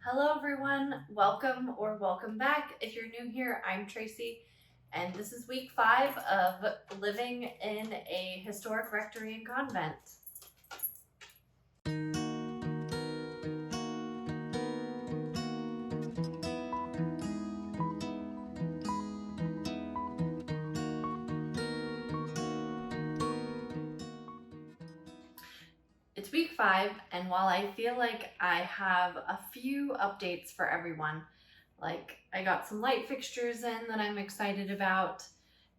Hello everyone, welcome back. If you're new here, I'm Tracy, and this is week 5 of living in a historic rectory and convent. It's week 5, and while I feel like I have a few updates for everyone, like I got some light fixtures in that I'm excited about,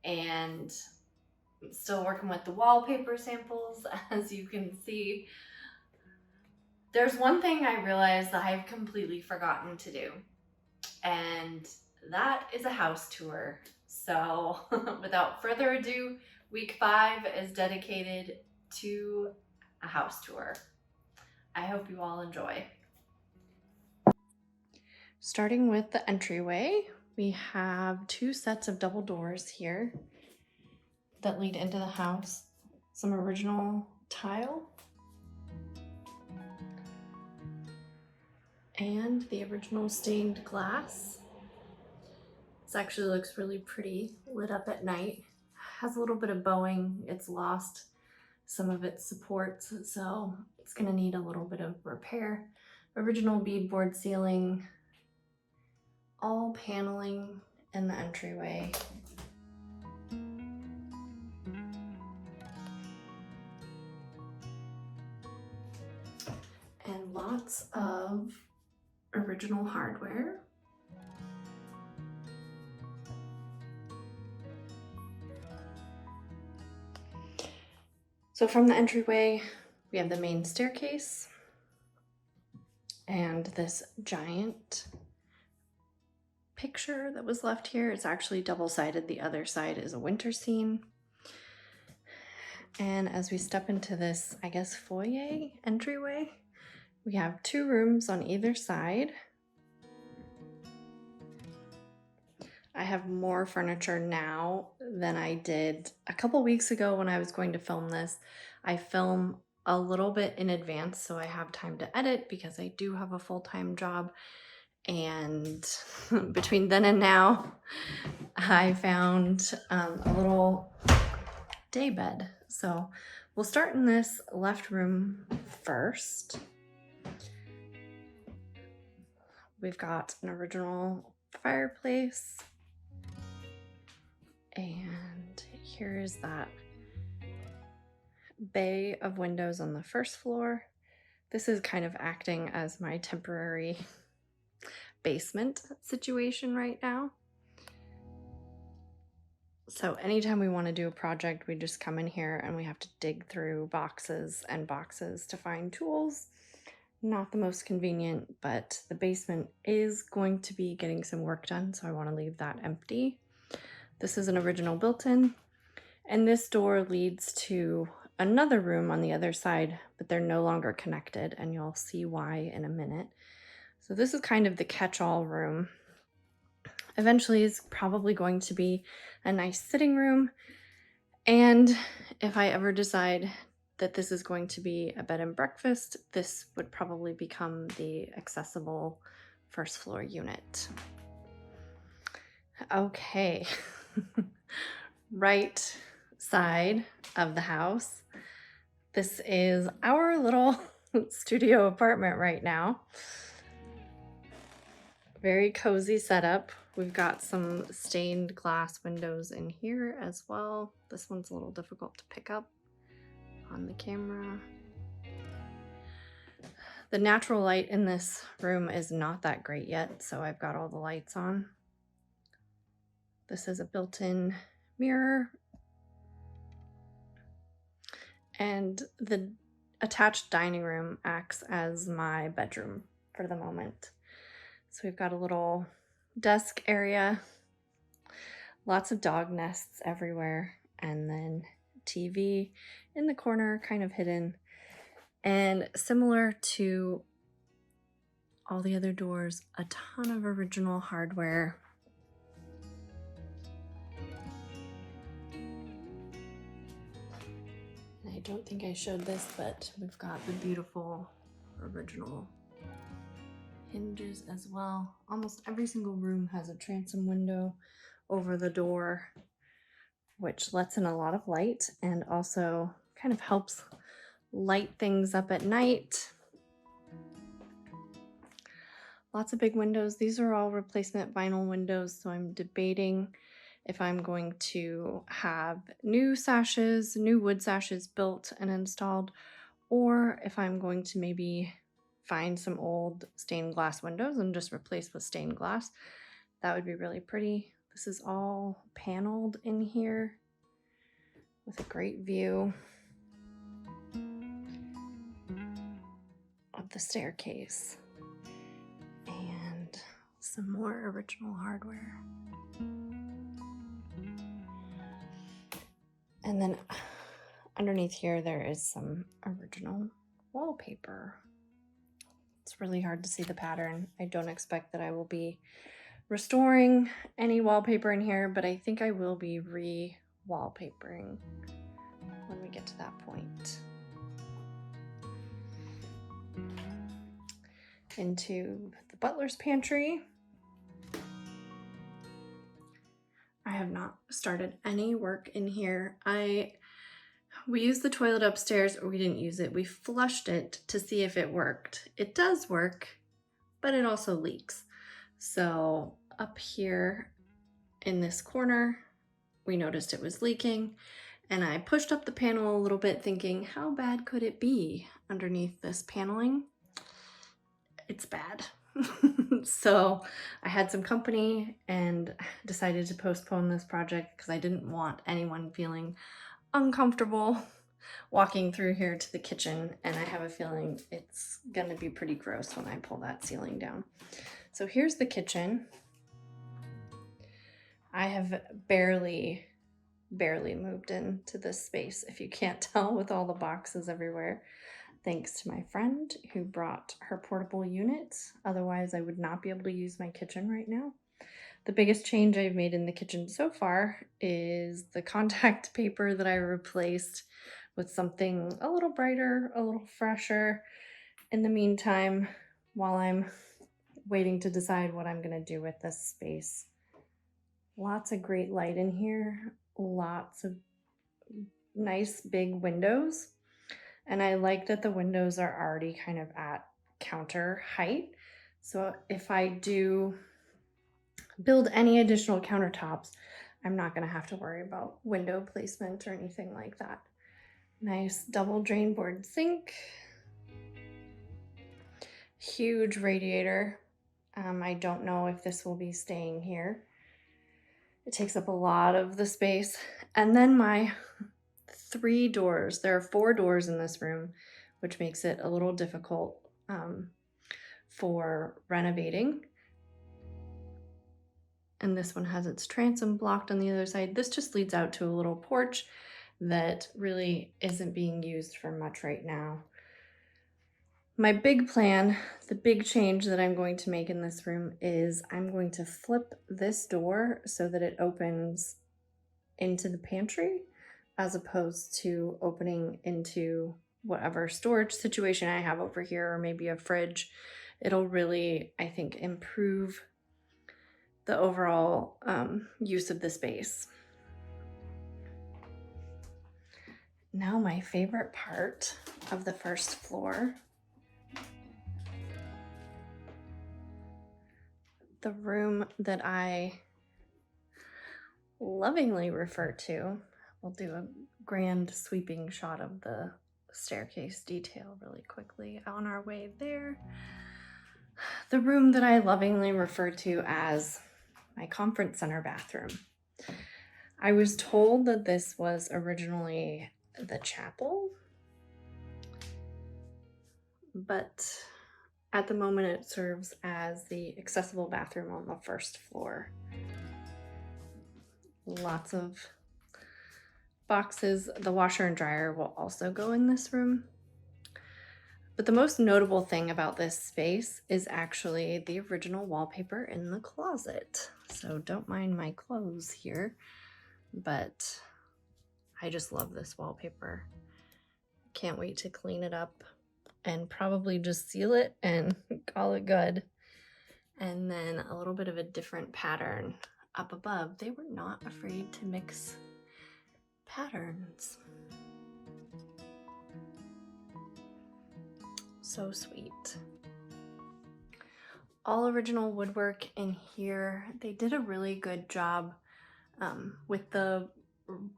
and I'm still working with the wallpaper samples, as you can see. There's one thing I realized that I've completely forgotten to do, and that is a house tour. So without further ado, week 5 is dedicated to a house tour. I hope you all enjoy. Starting with the entryway, we have 2 sets of double doors here that lead into the house. Some original tile and the original stained glass. This actually looks really pretty lit up at night. Has a little bit of bowing. It's lost some of its supports, so it's gonna need a little bit of repair. Original beadboard ceiling, all paneling in the entryway. And lots of original hardware. So from the entryway, we have the main staircase and this giant picture that was left here. It's actually double-sided. The other side is a winter scene. And as we step into this, I guess, foyer entryway, we have 2 rooms on either side. I have more furniture now than I did a couple weeks ago when I was going to film this. I film a little bit in advance so I have time to edit because I do have a full-time job. And between then and now, I found a little day bed. So we'll start in this left room first. We've got an original fireplace. And here's that bay of windows on the first floor. This is kind of acting as my temporary basement situation right now. So anytime we want to do a project, we just come in here and we have to dig through boxes and boxes to find tools. Not the most convenient, but the basement is going to be getting some work done, so I want to leave that empty. This is an original built-in, and this door leads to another room on the other side, but they're no longer connected, and you'll see why in a minute. So this is kind of the catch-all room. Eventually it's probably going to be a nice sitting room, and if I ever decide that this is going to be a bed and breakfast, this would probably become the accessible first floor unit. Okay. Right side of the house. This is our little studio apartment right now. Very cozy setup. We've got some stained glass windows in here as well. This one's a little difficult to pick up on the camera. The natural light in this room is not that great yet, so I've got all the lights on. This is a built-in mirror. And the attached dining room acts as my bedroom for the moment. So we've got a little desk area, lots of dog nests everywhere, and then TV in the corner, kind of hidden. And similar to all the other doors, a ton of original hardware. I don't think I showed this, but we've got the beautiful original hinges as well. Almost every single room has a transom window over the door, which lets in a lot of light and also kind of helps light things up at night. Lots of big windows. These are all replacement vinyl windows, so I'm debating if I'm going to have new sashes, new wood sashes built and installed, or if I'm going to maybe find some old stained glass windows and just replace with stained glass. That would be really pretty. This is all paneled in here with a great view of the staircase and some more original hardware. And then underneath here, there is some original wallpaper. It's really hard to see the pattern. I don't expect that I will be restoring any wallpaper in here, but I think I will be re-wallpapering when we get to that point. Into the butler's pantry. I have not started any work in here. We used the toilet upstairs, or we didn't use it. We flushed it to see if it worked. It does work, but it also leaks. So up here in this corner, we noticed it was leaking, and I pushed up the panel a little bit thinking, how bad could it be underneath this paneling? It's bad. So I had some company and decided to postpone this project because I didn't want anyone feeling uncomfortable walking through here to the kitchen, and I have a feeling it's gonna be pretty gross when I pull that ceiling down. So here's the kitchen. I have barely moved into this space, if you can't tell, with all the boxes everywhere. Thanks to my friend who brought her portable unit. Otherwise, I would not be able to use my kitchen right now. The biggest change I've made in the kitchen so far is the contact paper that I replaced with something a little brighter, a little fresher. In the meantime, while I'm waiting to decide what I'm gonna do with this space. Lots of great light in here, lots of nice big windows. And I like that the windows are already kind of at counter height. So if I do build any additional countertops, I'm not gonna have to worry about window placement or anything like that. Nice double drain board sink. Huge radiator. I don't know if this will be staying here. It takes up a lot of the space. And then my 3 doors. There are 4 doors in this room, which makes it a little difficult for renovating. And this one has its transom blocked on the other side. This just leads out to a little porch that really isn't being used for much right now. My big plan, the big change that I'm going to make in this room is I'm going to flip this door so that it opens into the pantry, as opposed to opening into whatever storage situation I have over here, or maybe a fridge. It'll really, I think, improve the overall use of the space. Now my favorite part of the first floor, the room that I lovingly refer to. We'll do a grand sweeping shot of the staircase detail really quickly on our way there. The room that I lovingly refer to as my conference center bathroom. I was told that this was originally the chapel, but at the moment it serves as the accessible bathroom on the first floor. Lots of boxes. The washer and dryer will also go in this room. But the most notable thing about this space is actually the original wallpaper in the closet. So don't mind my clothes here, but I just love this wallpaper. Can't wait to clean it up and probably just seal it and call it good. And then a little bit of a different pattern up above. They were not afraid to mix patterns. So sweet. All original woodwork in here. They did a really good job with the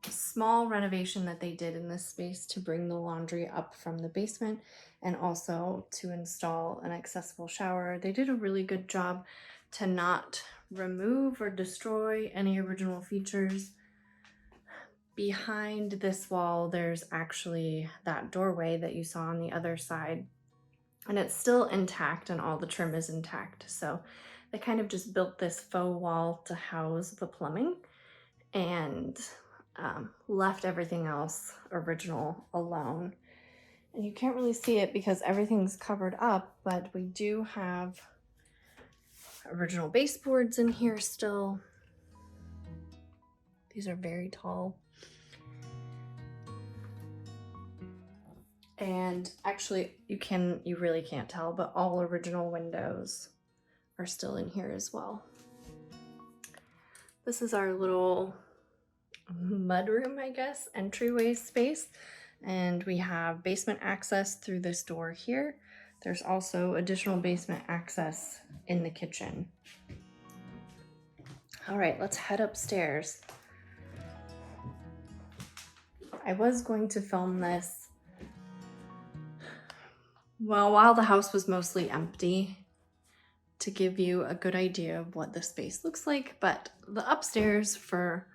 small renovation that they did in this space to bring the laundry up from the basement and also to install an accessible shower. They did a really good job to not remove or destroy any original features. Behind this wall, there's actually that doorway that you saw on the other side, and it's still intact and all the trim is intact. So they kind of just built this faux wall to house the plumbing and left everything else original alone. And you can't really see it because everything's covered up, but we do have original baseboards in here still. These are very tall. And actually, you really can't tell, but all original windows are still in here as well. This is our little mudroom, I guess, entryway space. And we have basement access through this door here. There's also additional basement access in the kitchen. All right, let's head upstairs. I was going to film this while the house was mostly empty to give you a good idea of what the space looks like, but the upstairs, for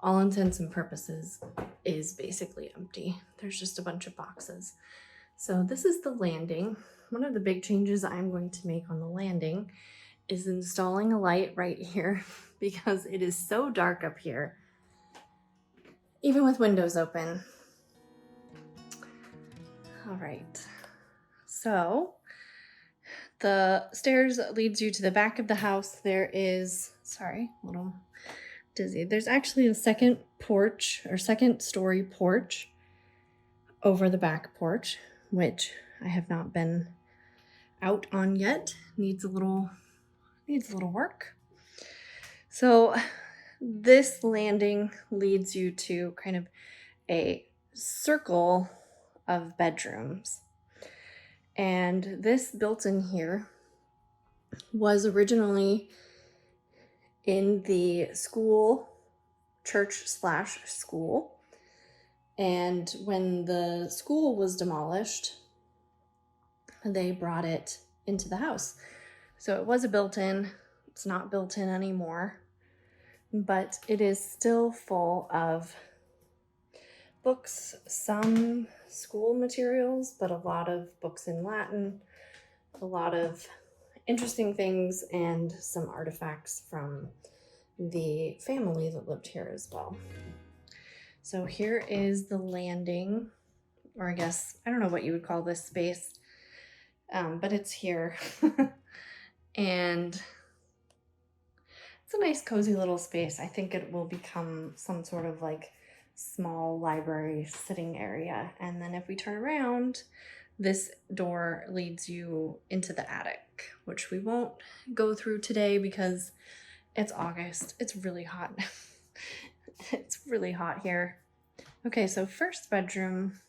all intents and purposes, is basically empty. There's just a bunch of boxes. So this is the landing. One of the big changes I'm going to make on the landing is installing a light right here because it is so dark up here, even with windows open. All right, so the stairs leads you to the back of the house. There is, sorry, a little dizzy. There's actually a second porch or second story porch over the back porch, which I have not been out on yet. Needs a little work. So this landing leads you to kind of a circle of bedrooms. And this built in here was originally in the church/school. And when the school was demolished, they brought it into the house. So it was a built-in. It's not built in anymore, but it is still full of books, some school materials, but a lot of books in Latin, a lot of interesting things, and some artifacts from the family that lived here as well. So here is the landing, or I guess, I don't know what you would call this space, but it's here. And it's a nice cozy little space. I think it will become some sort of like small library sitting area. And then if we turn around, this door leads you into the attic, which we won't go through today because it's August. It's really hot. It's really hot here. Okay, so first bedroom.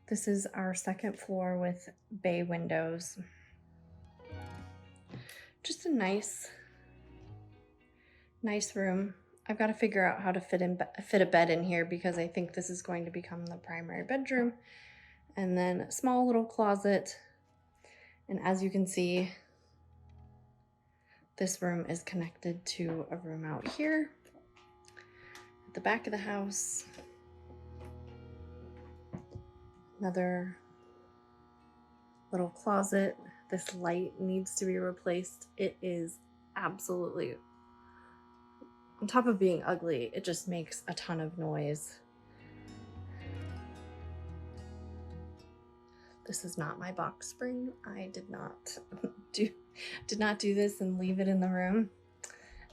This is our second floor with bay windows. Just a nice room. I've got to figure out how to fit a bed in here because I think this is going to become the primary bedroom. And then a small little closet. And as you can see, this room is connected to a room out here at the back of the house. Another little closet. This light needs to be replaced. It is absolutely, on top of being ugly, it just makes a ton of noise. This is not my box spring. I did not do this and leave it in the room.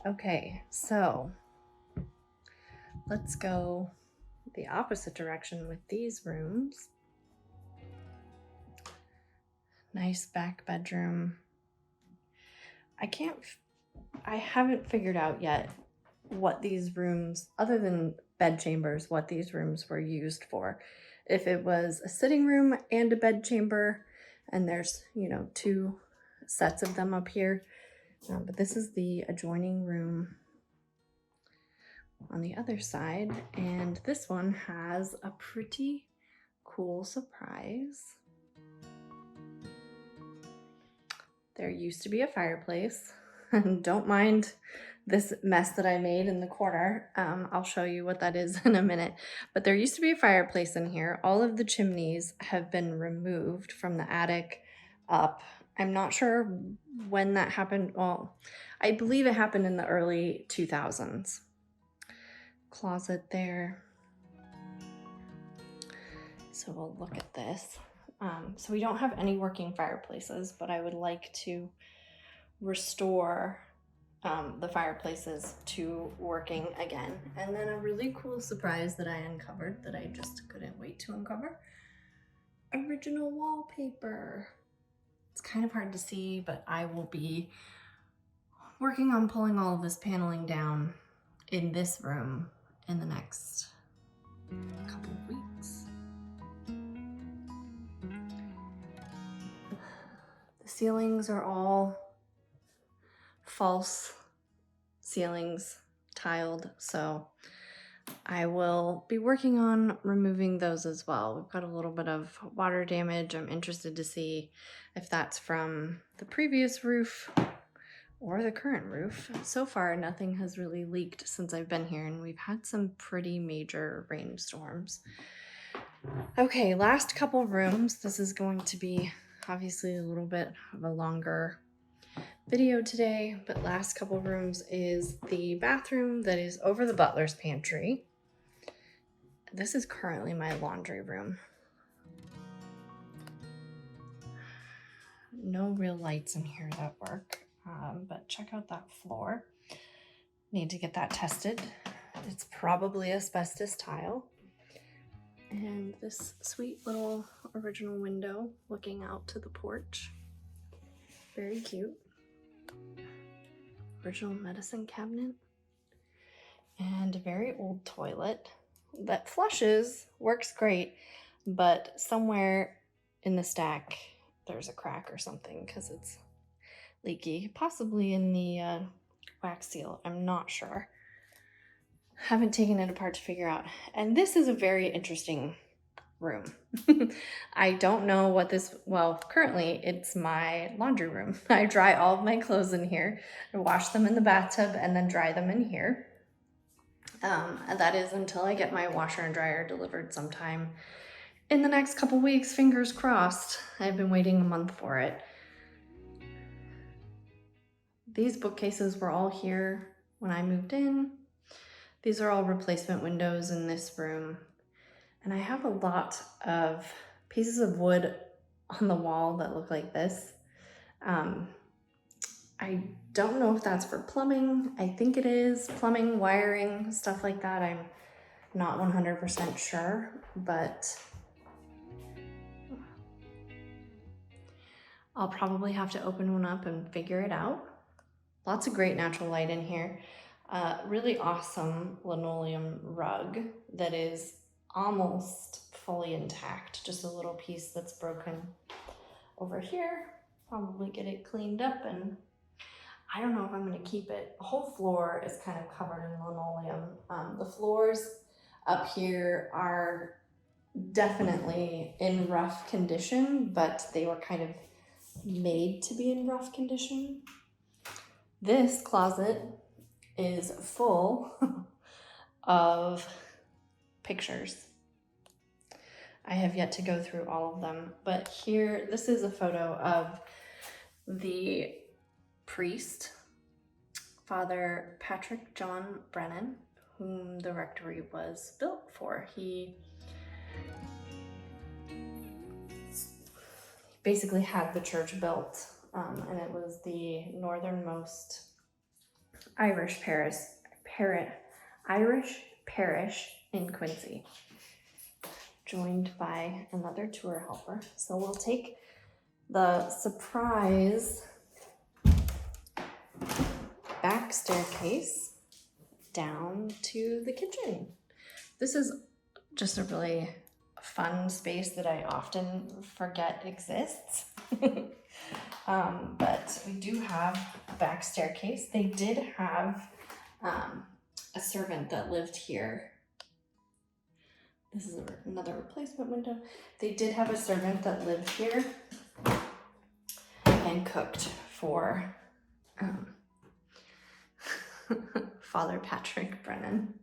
Okay, so let's go the opposite direction with these rooms. Nice back bedroom. I haven't figured out yet what these rooms, other than bed chambers, what these rooms were used for. If it was a sitting room and a bed chamber, and there's, you know, 2 sets of them up here. But this is the adjoining room on the other side, and this one has a pretty cool surprise. There used to be a fireplace. Don't mind this mess that I made in the corner. I'll show you what that is in a minute. But there used to be a fireplace in here. All of the chimneys have been removed from the attic up. I'm not sure when that happened. Well, I believe it happened in the early 2000s. Closet there. So we'll look at this. So we don't have any working fireplaces, but I would like to restore the fireplaces to working again. And then a really cool surprise that I uncovered that I just couldn't wait to uncover. Original wallpaper. It's kind of hard to see, but I will be working on pulling all of this paneling down in this room in the next couple of weeks. The ceilings are all false ceilings, tiled, so I will be working on removing those as well. We've got a little bit of water damage. I'm interested to see if that's from the previous roof or the current roof. So far, nothing has really leaked since I've been here, and we've had some pretty major rainstorms. Okay, last couple of rooms. This is going to be obviously a little bit of a longer video today, but last couple rooms is the bathroom that is over the butler's pantry. This is currently my laundry room. No real lights in here that work, but check out that floor. Need to get that tested. It's probably asbestos tile. And this sweet little original window looking out to the porch. Very cute. Original medicine cabinet. And a very old toilet that flushes, works great, but somewhere in the stack there's a crack or something because it's leaky. Possibly in the wax seal, I'm not sure. Haven't taken it apart to figure out. And this is a very interesting room. I don't know what this, well, currently it's my laundry room. I dry all of my clothes in here. I wash them in the bathtub and then dry them in here. And that is until I get my washer and dryer delivered sometime in the next couple weeks, fingers crossed. I've been waiting a month for it. These bookcases were all here when I moved in. These are all replacement windows in this room. And I have a lot of pieces of wood on the wall that look like this. I don't know if that's for plumbing. I think it is plumbing, wiring, stuff like that. I'm not 100% sure, but I'll probably have to open one up and figure it out. Lots of great natural light in here. Really awesome linoleum rug that is almost fully intact. Just a little piece that's broken over here. Probably get it cleaned up, and I don't know if I'm going to keep it. The whole floor is kind of covered in linoleum. The floors up here are definitely in rough condition, but they were kind of made to be in rough condition. This closet is full of pictures. I have yet to go through all of them, but here, this is a photo of the priest, Father Patrick John Brennan, whom the rectory was built for. He basically had the church built, and it was the northernmost Irish parish in Quincy, joined by another tour helper. So we'll take the surprise staircase down to the kitchen. This is just a really fun space that I often forget exists. But we do have a back staircase. They did have a servant that lived here. This is another replacement window. They did have a servant that lived here and cooked for Father Patrick Brennan.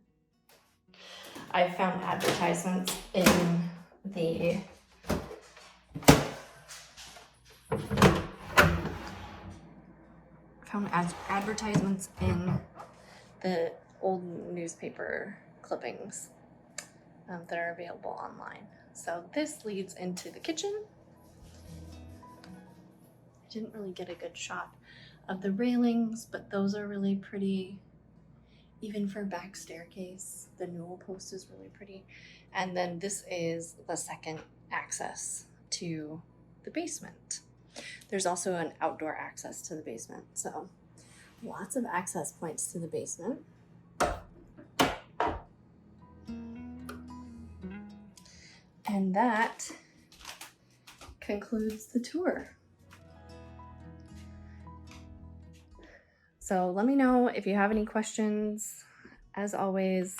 I found advertisements in the old newspaper clippings that are available online. So this leads into the kitchen. I didn't really get a good shot of the railings, but those are really pretty. Even for back staircase, the newel post is really pretty. And then this is the second access to the basement. There's also an outdoor access to the basement. So lots of access points to the basement. And that concludes the tour. So let me know if you have any questions. As always,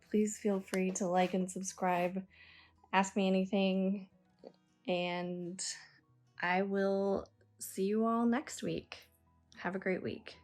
please feel free to like and subscribe. Ask me anything, and I will see you all next week. Have a great week.